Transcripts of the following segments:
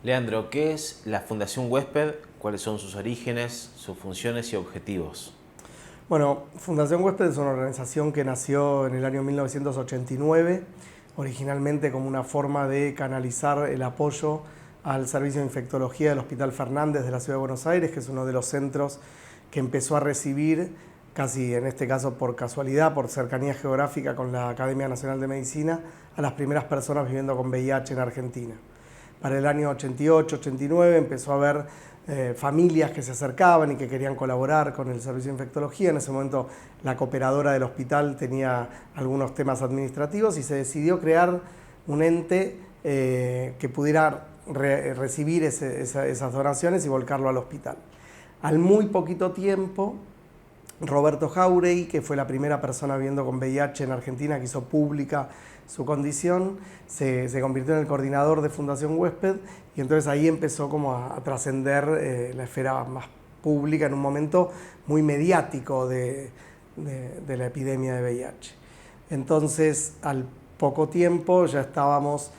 Leandro, ¿qué es la Fundación Huésped? ¿Cuáles son sus orígenes, sus funciones y objetivos? Bueno, Fundación Huésped es una organización que nació en el año 1989, originalmente como una forma de canalizar el apoyo al servicio de infectología del Hospital Fernández de la Ciudad de Buenos Aires, que es uno de los centros que empezó a recibir, casi en este caso por casualidad, por cercanía geográfica con la Academia Nacional de Medicina, a las primeras personas viviendo con VIH en Argentina. Para el año 88-89 empezó a haber familias que se acercaban y que querían colaborar con el servicio de infectología. En ese momento la cooperadora del hospital tenía algunos temas administrativos y se decidió crear un ente que pudiera recibir esas donaciones y volcarlo al hospital. Al muy poquito tiempo, Roberto Jauregui, que fue la primera persona viviendo con VIH en Argentina que hizo pública su condición, se convirtió en el coordinador de Fundación Huésped y entonces ahí empezó como a trascender la esfera más pública en un momento muy mediático de la epidemia de VIH. Entonces, al poco tiempo ya estábamos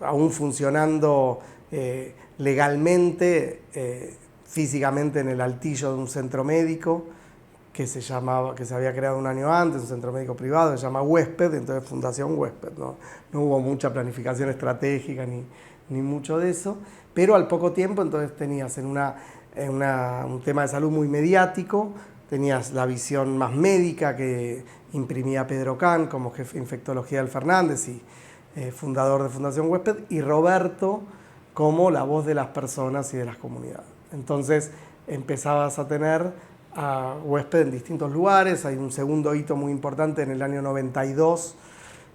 aún funcionando legalmente, físicamente en el altillo de un centro médico, que se había creado un año antes, un centro médico privado, se llama Huésped, entonces Fundación Huésped. No hubo mucha planificación estratégica ni mucho de eso, pero al poco tiempo entonces tenías un tema de salud muy mediático, tenías la visión más médica que imprimía Pedro Can como jefe de infectología del Fernández y fundador de Fundación Huésped, y Roberto como la voz de las personas y de las comunidades. Entonces empezabas a tener a Huésped en distintos lugares. Hay un segundo hito muy importante en el año 92,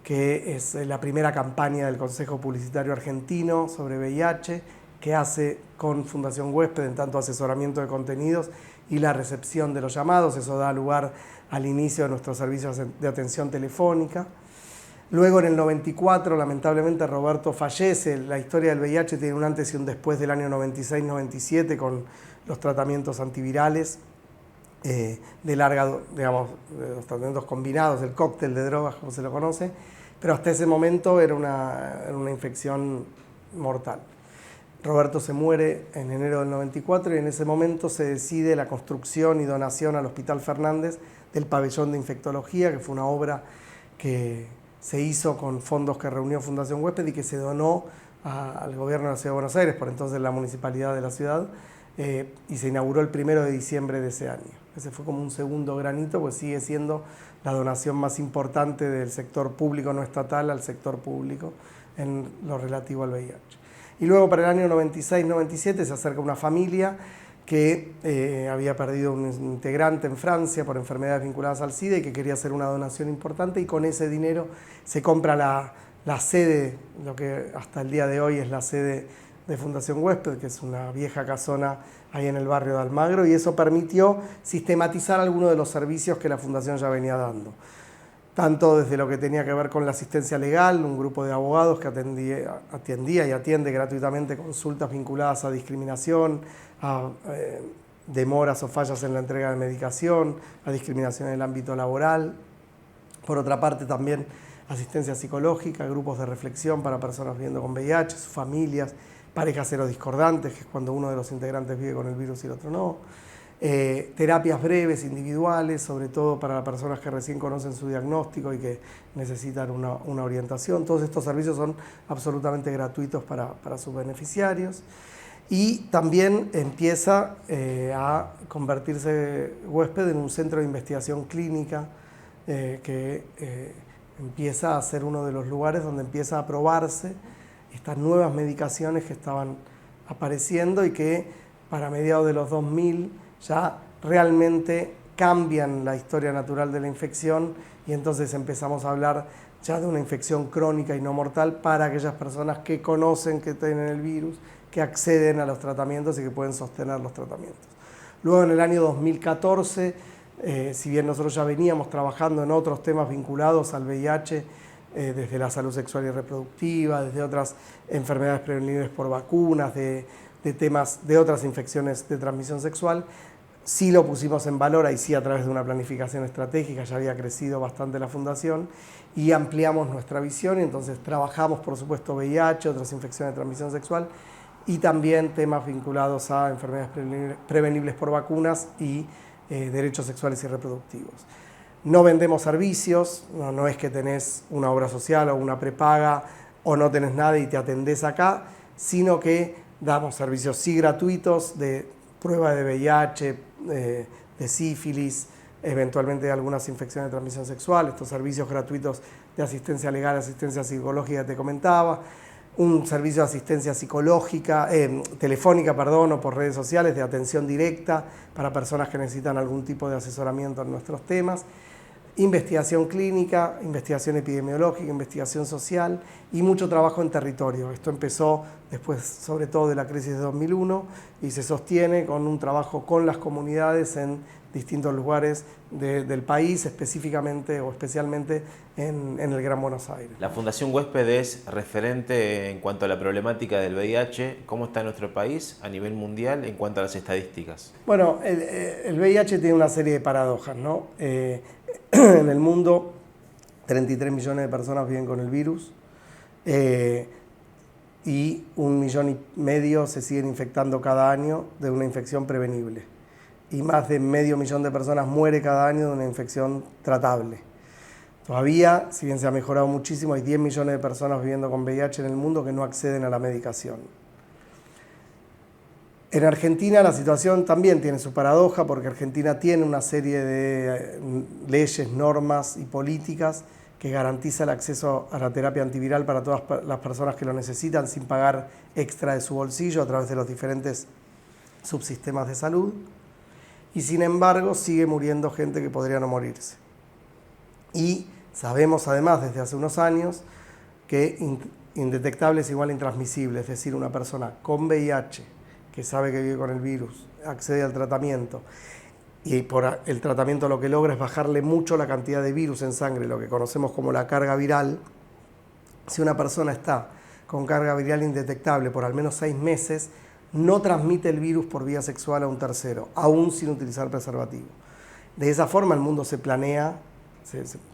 que es la primera campaña del Consejo Publicitario Argentino sobre VIH, que hace con Fundación Huésped en tanto asesoramiento de contenidos y la recepción de los llamados. Eso da lugar al inicio de nuestros servicios de atención telefónica. Luego en el 94, lamentablemente, Roberto fallece. La historia del VIH tiene un antes y un después del año 96-97 con los tratamientos antivirales de larga, digamos, los tratamientos combinados, el cóctel de drogas, como se lo conoce, pero hasta ese momento era una infección mortal. Roberto se muere en enero del 94 y en ese momento se decide la construcción y donación al Hospital Fernández del pabellón de infectología, que fue una obra que se hizo con fondos que reunió Fundación Huésped y que se donó al gobierno de la Ciudad de Buenos Aires, por entonces la municipalidad de la ciudad, y se inauguró el 1 de diciembre de ese año. Ese fue como un segundo granito, pues sigue siendo la donación más importante del sector público no estatal al sector público en lo relativo al VIH. Y luego para el año 96-97 se acerca una familia que había perdido un integrante en Francia por enfermedades vinculadas al SIDA y que quería hacer una donación importante, y con ese dinero se compra la sede, lo que hasta el día de hoy es la sede de Fundación Huésped, que es una vieja casona ahí en el barrio de Almagro, y eso permitió sistematizar algunos de los servicios que la Fundación ya venía dando. Tanto desde lo que tenía que ver con la asistencia legal, un grupo de abogados que atendía y atiende gratuitamente consultas vinculadas a discriminación, a demoras o fallas en la entrega de medicación, a discriminación en el ámbito laboral. Por otra parte también asistencia psicológica, grupos de reflexión para personas viviendo con VIH, sus familias, parejas serodiscordantes, que es cuando uno de los integrantes vive con el virus y el otro no. Terapias breves, individuales, sobre todo para las personas que recién conocen su diagnóstico y que necesitan una orientación. Todos estos servicios son absolutamente gratuitos para sus beneficiarios. Y también empieza a convertirse Huésped en un centro de investigación clínica que empieza a ser uno de los lugares donde empieza a probarse estas nuevas medicaciones que estaban apareciendo y que para mediados de los 2000 ya realmente cambian la historia natural de la infección, y entonces empezamos a hablar ya de una infección crónica y no mortal para aquellas personas que conocen que tienen el virus, que acceden a los tratamientos y que pueden sostener los tratamientos. Luego en el año 2014, si bien nosotros ya veníamos trabajando en otros temas vinculados al VIH, desde la salud sexual y reproductiva, desde otras enfermedades prevenibles por vacunas, de temas de otras infecciones de transmisión sexual, sí lo pusimos en valor, ahí sí a través de una planificación estratégica, ya había crecido bastante la fundación, y ampliamos nuestra visión, y entonces trabajamos por supuesto VIH, otras infecciones de transmisión sexual, y también temas vinculados a enfermedades prevenibles por vacunas y derechos sexuales y reproductivos. No vendemos servicios, no es que tenés una obra social o una prepaga o no tenés nada y te atendés acá, sino que damos servicios sí gratuitos de prueba de VIH, de sífilis, eventualmente de algunas infecciones de transmisión sexual, estos servicios gratuitos de asistencia legal, asistencia psicológica que te comentaba, un servicio de asistencia psicológica, telefónica, o por redes sociales, de atención directa para personas que necesitan algún tipo de asesoramiento en nuestros temas, investigación clínica, investigación epidemiológica, investigación social y mucho trabajo en territorio. Esto empezó después, sobre todo, de la crisis de 2001 y se sostiene con un trabajo con las comunidades en distintos lugares del país, específicamente o especialmente en el Gran Buenos Aires. La Fundación Huésped es referente en cuanto a la problemática del VIH. ¿Cómo está en nuestro país a nivel mundial en cuanto a las estadísticas? Bueno, el VIH tiene una serie de paradojas, ¿no? En el mundo, 33 millones de personas viven con el virus y 1,5 millones se siguen infectando cada año de una infección prevenible. Y más de 500 mil de personas muere cada año de una infección tratable. Todavía, si bien se ha mejorado muchísimo, hay 10 millones de personas viviendo con VIH en el mundo que no acceden a la medicación. En Argentina la situación también tiene su paradoja porque Argentina tiene una serie de leyes, normas y políticas que garantiza el acceso a la terapia antiviral para todas las personas que lo necesitan sin pagar extra de su bolsillo a través de los diferentes subsistemas de salud. Y sin embargo sigue muriendo gente que podría no morirse. Y sabemos además desde hace unos años que indetectable es igual a intransmisible, es decir, una persona con VIH que sabe que vive con el virus, accede al tratamiento y por el tratamiento lo que logra es bajarle mucho la cantidad de virus en sangre, lo que conocemos como la carga viral. Si una persona está con carga viral indetectable por al menos 6 meses, no transmite el virus por vía sexual a un tercero, aún sin utilizar preservativo. De esa forma el mundo se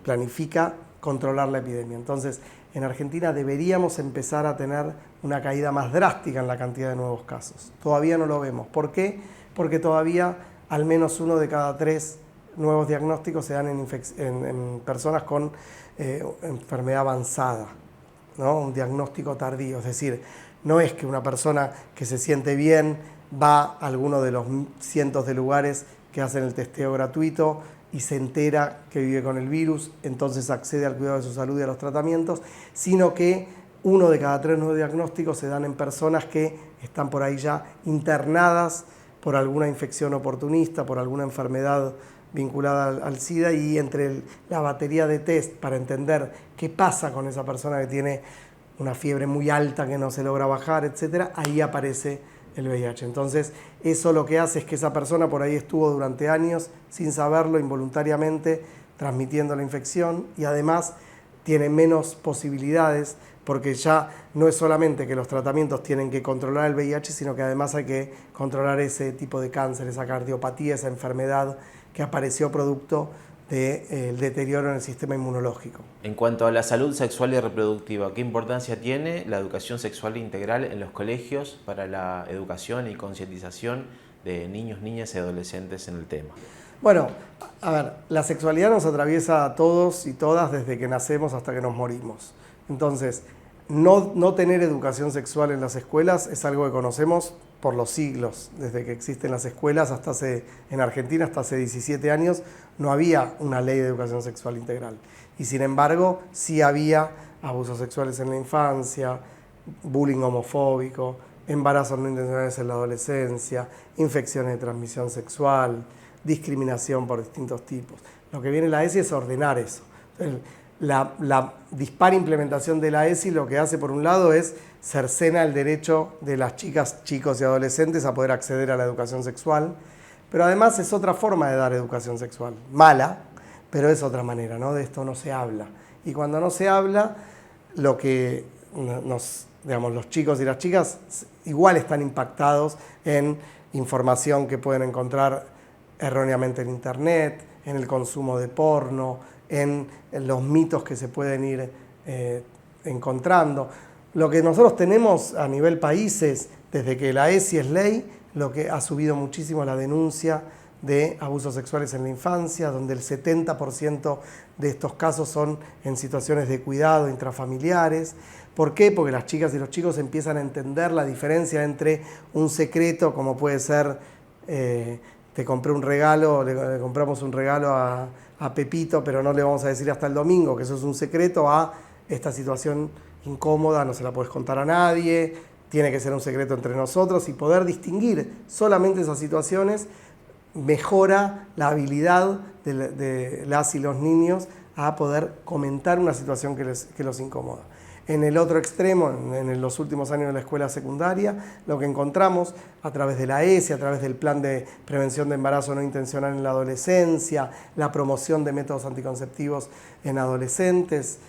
planifica controlar la epidemia. Entonces, en Argentina deberíamos empezar a tener una caída más drástica en la cantidad de nuevos casos. Todavía no lo vemos. ¿Por qué? Porque todavía al menos 1 de cada 3 nuevos diagnósticos se dan en personas con enfermedad avanzada, ¿no? Un diagnóstico tardío, es decir, no es que una persona que se siente bien va a alguno de los cientos de lugares que hacen el testeo gratuito y se entera que vive con el virus, entonces accede al cuidado de su salud y a los tratamientos, sino que 1 de cada 3 nuevos diagnósticos se dan en personas que están por ahí ya internadas por alguna infección oportunista, por alguna enfermedad vinculada al SIDA, y entre la batería de test para entender qué pasa con esa persona que tiene una fiebre muy alta que no se logra bajar, etcétera, ahí aparece el VIH. Entonces, eso lo que hace es que esa persona por ahí estuvo durante años sin saberlo, involuntariamente, transmitiendo la infección, y además tiene menos posibilidades porque ya no es solamente que los tratamientos tienen que controlar el VIH, sino que además hay que controlar ese tipo de cáncer, esa cardiopatía, esa enfermedad que apareció producto del deterioro en el sistema inmunológico. En cuanto a la salud sexual y reproductiva, ¿qué importancia tiene la educación sexual integral en los colegios para la educación y concientización de niños, niñas y adolescentes en el tema? Bueno, a ver, la sexualidad nos atraviesa a todos y todas desde que nacemos hasta que nos morimos. Entonces, no tener educación sexual en las escuelas es algo que conocemos por los siglos. Desde que existen las escuelas en Argentina hasta hace 17 años no había una ley de educación sexual integral. Y sin embargo, sí había abusos sexuales en la infancia, bullying homofóbico, embarazos no intencionales en la adolescencia, infecciones de transmisión sexual, discriminación por distintos tipos. Lo que viene la ESI es ordenar eso. La dispar implementación de la ESI lo que hace, por un lado, es cercena el derecho de las chicas, chicos y adolescentes a poder acceder a la educación sexual, pero además es otra forma de dar educación sexual, mala, pero es otra manera, ¿no? De esto no se habla. Y cuando no se habla, lo que los chicos y las chicas igual están impactados en información que pueden encontrar erróneamente en internet, en el consumo de porno, en los mitos que se pueden ir encontrando. Lo que nosotros tenemos a nivel país es Desde que la ESI es ley, lo que ha subido muchísimo la denuncia de abusos sexuales en la infancia, donde el 70% de estos casos son en situaciones de cuidado intrafamiliares. ¿Por qué? Porque las chicas y los chicos empiezan a entender la diferencia entre un secreto, como puede ser, te compré un regalo, le compramos un regalo a Pepito, pero no le vamos a decir hasta el domingo que eso es un secreto, a esta situación incómoda, no se la puedes contar a nadie, tiene que ser un secreto entre nosotros, y poder distinguir solamente esas situaciones mejora la habilidad de las y los niños a poder comentar una situación que los incomoda. En el otro extremo, en los últimos años de la escuela secundaria, lo que encontramos a través de la ESI, a través del Plan de Prevención de Embarazo No Intencional en la Adolescencia, la promoción de métodos anticonceptivos en adolescentes,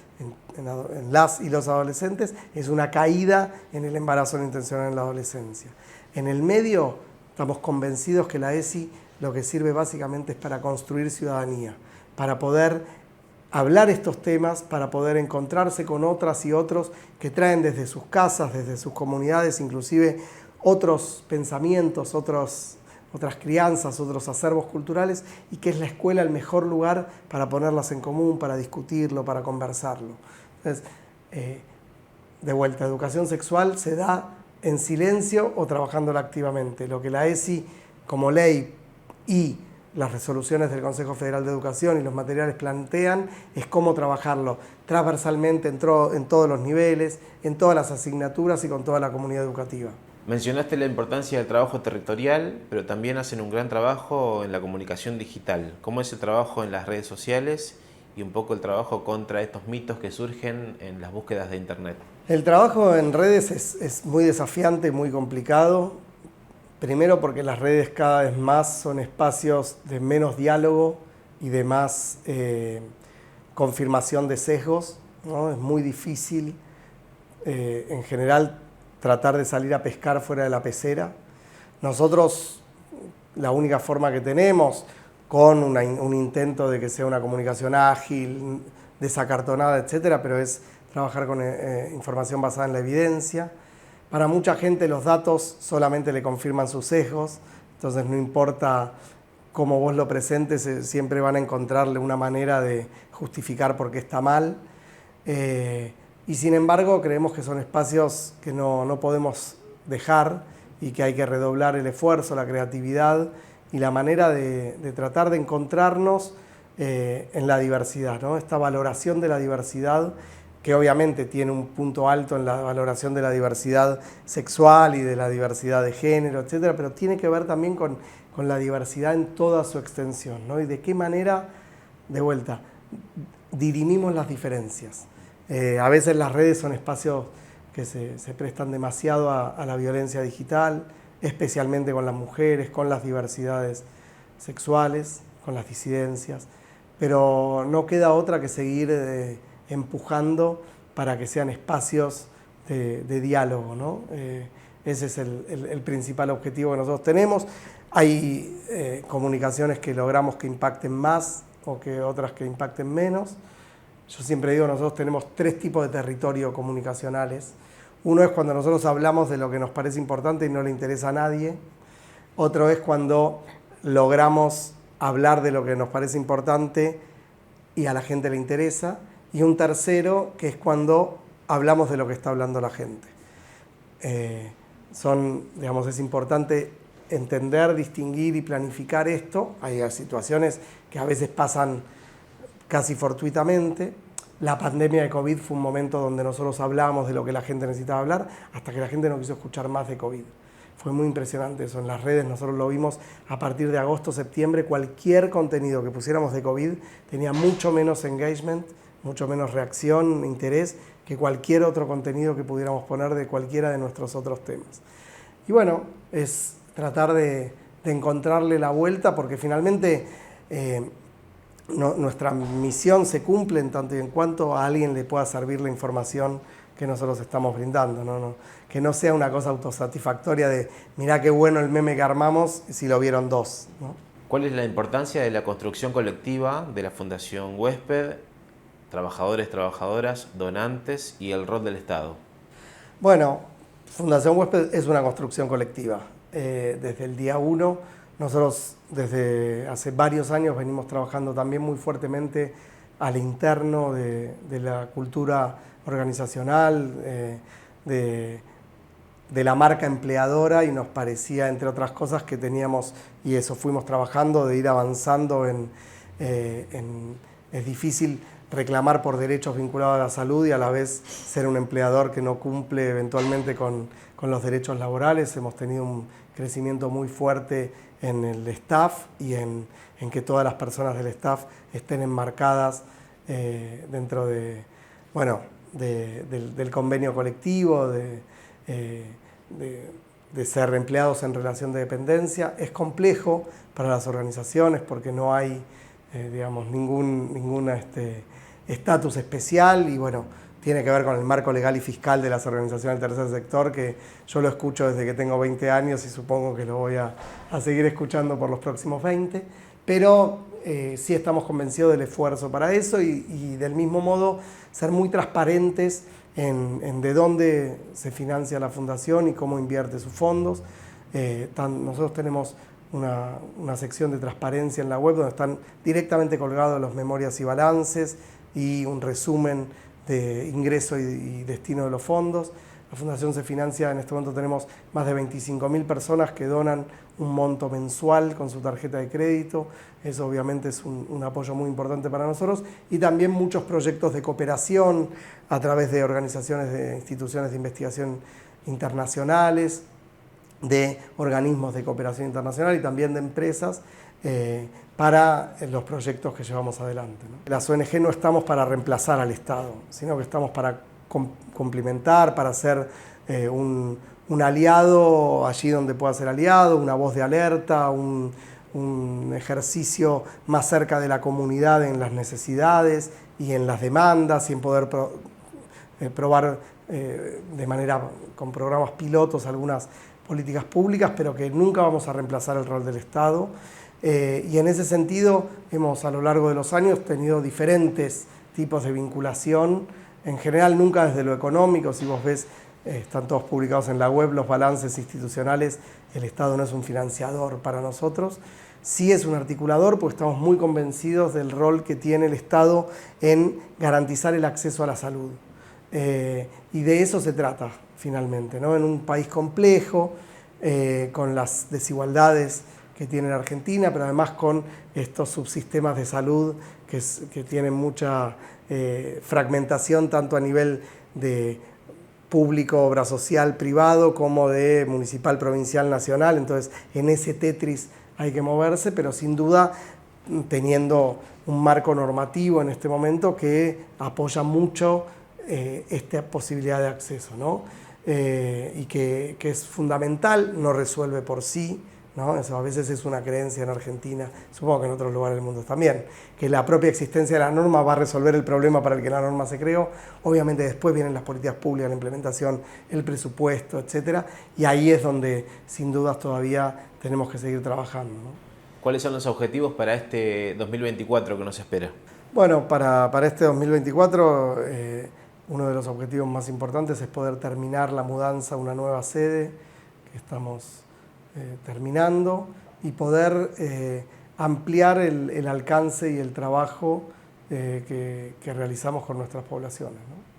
en las y los adolescentes, es una caída en el embarazo no intencional en la adolescencia. En el medio, estamos convencidos que la ESI lo que sirve básicamente es para construir ciudadanía, para poder hablar estos temas, para poder encontrarse con otras y otros que traen desde sus casas, desde sus comunidades, inclusive otros pensamientos, otras crianzas, otros acervos culturales, y que es la escuela el mejor lugar para ponerlas en común, para discutirlo, para conversarlo. Entonces, de vuelta, educación sexual se da en silencio o trabajándola activamente. Lo que la ESI como ley y las resoluciones del Consejo Federal de Educación y los materiales plantean es cómo trabajarlo transversalmente en todos los niveles, en todas las asignaturas y con toda la comunidad educativa. Mencionaste la importancia del trabajo territorial, pero también hacen un gran trabajo en la comunicación digital. ¿Cómo es el trabajo en las redes sociales y un poco el trabajo contra estos mitos que surgen en las búsquedas de Internet? El trabajo en redes es muy desafiante, muy complicado. Primero porque las redes cada vez más son espacios de menos diálogo y de más confirmación de sesgos, ¿no? Es muy difícil, en general, tratar de salir a pescar fuera de la pecera. Nosotros, la única forma que tenemos, con un intento de que sea una comunicación ágil, desacartonada, etcétera, pero es trabajar con información basada en la evidencia. Para mucha gente los datos solamente le confirman sus sesgos, entonces no importa cómo vos lo presentes, siempre van a encontrarle una manera de justificar por qué está mal. Y sin embargo creemos que son espacios que no podemos dejar y que hay que redoblar el esfuerzo, la creatividad y la manera de tratar de encontrarnos en la diversidad, ¿no? Esta valoración de la diversidad, que obviamente tiene un punto alto en la valoración de la diversidad sexual y de la diversidad de género, etcétera, pero tiene que ver también con la diversidad en toda su extensión, ¿no? Y de qué manera, de vuelta, dirimimos las diferencias. A veces las redes son espacios que se prestan demasiado a la violencia digital, especialmente con las mujeres, con las diversidades sexuales, con las disidencias, pero no queda otra que seguir empujando para que sean espacios de diálogo, ¿no? Ese es el principal objetivo que nosotros tenemos. Hay comunicaciones que logramos que impacten más o que otras que impacten menos. Yo siempre digo, nosotros tenemos 3 tipos de territorio comunicacionales. Uno es cuando nosotros hablamos de lo que nos parece importante y no le interesa a nadie. Otro es cuando logramos hablar de lo que nos parece importante y a la gente le interesa. Y un tercero, que es cuando hablamos de lo que está hablando la gente. Es importante entender, distinguir y planificar esto. Hay situaciones que a veces pasan casi fortuitamente. La pandemia de COVID fue un momento donde nosotros hablamos de lo que la gente necesitaba hablar, hasta que la gente no quiso escuchar más de COVID. Fue muy impresionante eso. En las redes nosotros lo vimos a partir de agosto, septiembre. Cualquier contenido que pusiéramos de COVID tenía mucho menos engagement, mucho menos reacción, interés, que cualquier otro contenido que pudiéramos poner de cualquiera de nuestros otros temas. Y bueno, es tratar de encontrarle la vuelta, porque finalmente nuestra misión se cumple en tanto y en cuanto a alguien le pueda servir la información que nosotros estamos brindando, ¿no? Que no sea una cosa autosatisfactoria de mirá qué bueno el meme que armamos si lo vieron 2, ¿no? ¿Cuál es la importancia de la construcción colectiva de la Fundación Huésped, trabajadores, trabajadoras, donantes y el rol del Estado? Bueno, Fundación Huésped es una construcción colectiva. Desde el día 1, nosotros desde hace varios años venimos trabajando también muy fuertemente al interno de la cultura organizacional, de la marca empleadora, y nos parecía, entre otras cosas, que teníamos, y eso fuimos trabajando, de ir avanzando es difícil reclamar por derechos vinculados a la salud y a la vez ser un empleador que no cumple eventualmente con los derechos laborales. Hemos tenido un crecimiento muy fuerte en el staff y en que todas las personas del staff estén enmarcadas dentro del convenio colectivo, de ser empleados en relación de dependencia. Es complejo para las organizaciones porque no hay ningún estatus especial, y bueno, tiene que ver con el marco legal y fiscal de las organizaciones del tercer sector, que yo lo escucho desde que tengo 20 años y supongo que lo voy a seguir escuchando por los próximos 20, pero sí estamos convencidos del esfuerzo para eso, y del mismo modo ser muy transparentes en de dónde se financia la fundación y cómo invierte sus fondos. Nosotros tenemos una sección de transparencia en la web donde están directamente colgados los memorias y balances y un resumen de ingreso y destino de los fondos. La fundación se financia, en este momento tenemos más de 25.000 personas que donan un monto mensual con su tarjeta de crédito. Eso obviamente es un apoyo muy importante para nosotros, y también muchos proyectos de cooperación a través de organizaciones, de instituciones de investigación internacionales, de organismos de cooperación internacional y también de empresas para los proyectos que llevamos adelante, ¿no? Las ONG no estamos para reemplazar al Estado, sino que estamos para complementar, para ser un aliado allí donde pueda ser aliado, una voz de alerta, un ejercicio más cerca de la comunidad en las necesidades y en las demandas, y en poder probar de manera con programas pilotos algunas políticas públicas, pero que nunca vamos a reemplazar el rol del Estado. Y en ese sentido hemos a lo largo de los años tenido diferentes tipos de vinculación, en general nunca desde lo económico. Si vos ves, están todos publicados en la web los balances institucionales, el Estado no es un financiador para nosotros, sí es un articulador, porque estamos muy convencidos del rol que tiene el Estado en garantizar el acceso a la salud. Y de eso se trata finalmente, ¿no? En un país complejo, con las desigualdades que tiene la Argentina, pero además con estos subsistemas de salud que tienen mucha fragmentación, tanto a nivel de público, obra social, privado, como de municipal, provincial, nacional. Entonces, en ese Tetris hay que moverse, pero sin duda teniendo un marco normativo en este momento que apoya mucho esta posibilidad de acceso, ¿no? Y que es fundamental, no resuelve por sí, ¿no? Eso a veces es una creencia en Argentina, supongo que en otros lugares del mundo también, que la propia existencia de la norma va a resolver el problema para el que la norma se creó. Obviamente después vienen las políticas públicas, la implementación, el presupuesto, etcétera, y ahí es donde sin dudas todavía tenemos que seguir trabajando, ¿no? ¿Cuáles son los objetivos para este 2024 que nos espera? Bueno, para este 2024 uno de los objetivos más importantes es poder terminar la mudanza a una nueva sede que estamos terminando, y poder ampliar el alcance y el trabajo que realizamos con nuestras poblaciones, ¿no?